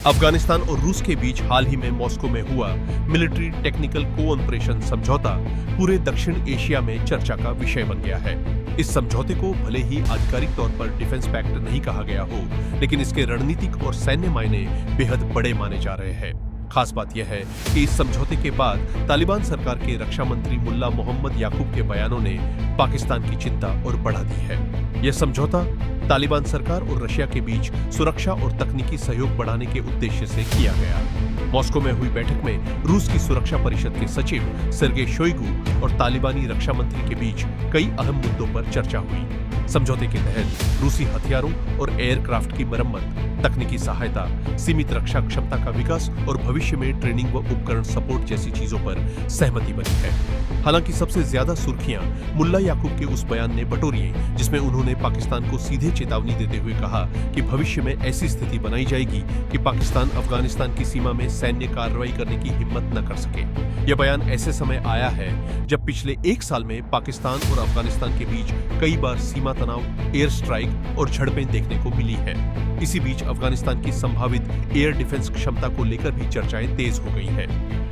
अफगानिस्तान और रूस के बीच हाल ही में मॉस्को में हुआ मिलिट्री टेक्निकल कोऑपरेशन समझौता पूरे दक्षिण एशिया में चर्चा का विषय बन गया है। इस समझौते को भले ही आधिकारिक तौर पर डिफेंस पैक्ट नहीं कहा गया हो, लेकिन इसके रणनीतिक और सैन्य मायने बेहद बड़े माने जा रहे हैं। खास बात यह है कि इस समझौते के बाद तालिबान सरकार के रक्षा मंत्री मुल्ला मोहम्मद याकूब के बयानों ने पाकिस्तान की चिंता और बढ़ा दी है। यह समझौता तालिबान सरकार और रशिया के बीच सुरक्षा और तकनीकी सहयोग बढ़ाने के उद्देश्य से किया गया। मॉस्को में हुई बैठक में रूस की सुरक्षा परिषद के सचिव सर्गेई शोइगु और तालिबानी रक्षा मंत्री के बीच कई अहम मुद्दों पर चर्चा हुई। समझौते के तहत रूसी हथियारों और एयरक्राफ्ट की मरम्मत, तकनीकी सहायता, सीमित रक्षा क्षमता का विकास और भविष्य में ट्रेनिंग व उपकरण सपोर्ट जैसी चीजों पर सहमति बनी है। हालांकि सबसे ज्यादा सुर्खियां मुल्ला याकूब के उस बयान ने बटोरी हैं, जिसमें उन्होंने पाकिस्तान को सीधे चेतावनी देते हुए कहा कि भविष्य में ऐसी स्थिति बनाई जाएगी कि पाकिस्तान अफगानिस्तान की सीमा में सैन्य कार्रवाई करने की हिम्मत न कर सके। यह बयान ऐसे समय आया है जब पिछले एक साल में पाकिस्तान और अफगानिस्तान के बीच कई बार सीमा तनाव, एयर स्ट्राइक और झड़पें देखने को मिली है। इसी बीच अफगानिस्तान की संभावित एयर डिफेंस क्षमता को लेकर भी चर्चाएं तेज हो गई है।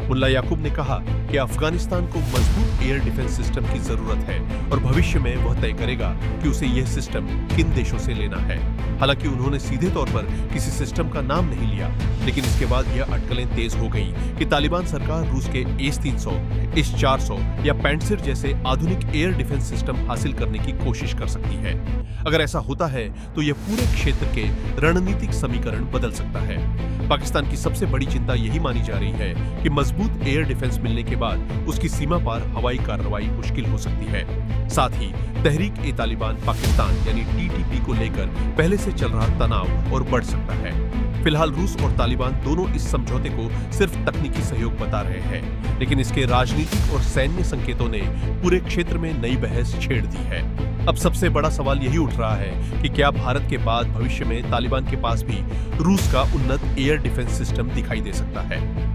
मुल्ला याकूब ने कहा कि अफगानिस्तान को मजबूत एयर डिफेंस सिस्टम की जरूरत है और भविष्य में वह तय करेगा कि उसे यह सिस्टम किन देशों से लेना है। हालांकि उन्होंने सीधे तौर पर किसी सिस्टम का नाम नहीं लिया, लेकिन इसके बाद यह अटकलें तेज हो गई कि तालिबान सरकार रूस के S-300, S-400 या पैंटसिर जैसे आधुनिक एयर डिफेंस सिस्टम हासिल करने की कोशिश कर सकती है। अगर ऐसा होता है तो यह पूरे क्षेत्र के रणनीतिक समीकरण बदल सकता है। पाकिस्तान की सबसे बड़ी चिंता यही मानी जा रही है कि मजबूत एयर डिफेंस मिलने के बाद उसकी सीमा पार हवाई कार्रवाई मुश्किल हो सकती है। साथ ही तहरीक-ए-तालिबान पाकिस्तान यानी TTP को लेकर पहले से चल रहा तनाव और बढ़ सकता है। फिलहाल रूस और तालिबान दोनों इस समझौते को सिर्फ तकनीकी सहयोग बता रहे हैं, लेकिन इसके राजनीतिक और सैन्य संकेतों ने पूरे क्षेत्र में नई बहस छेड़ दी है। अब सबसे बड़ा सवाल यही उठ रहा है कि क्या भारत के बाद भविष्य में तालिबान के पास भी रूस का उन्नत एयर डिफेंस सिस्टम दिखाई दे सकता है।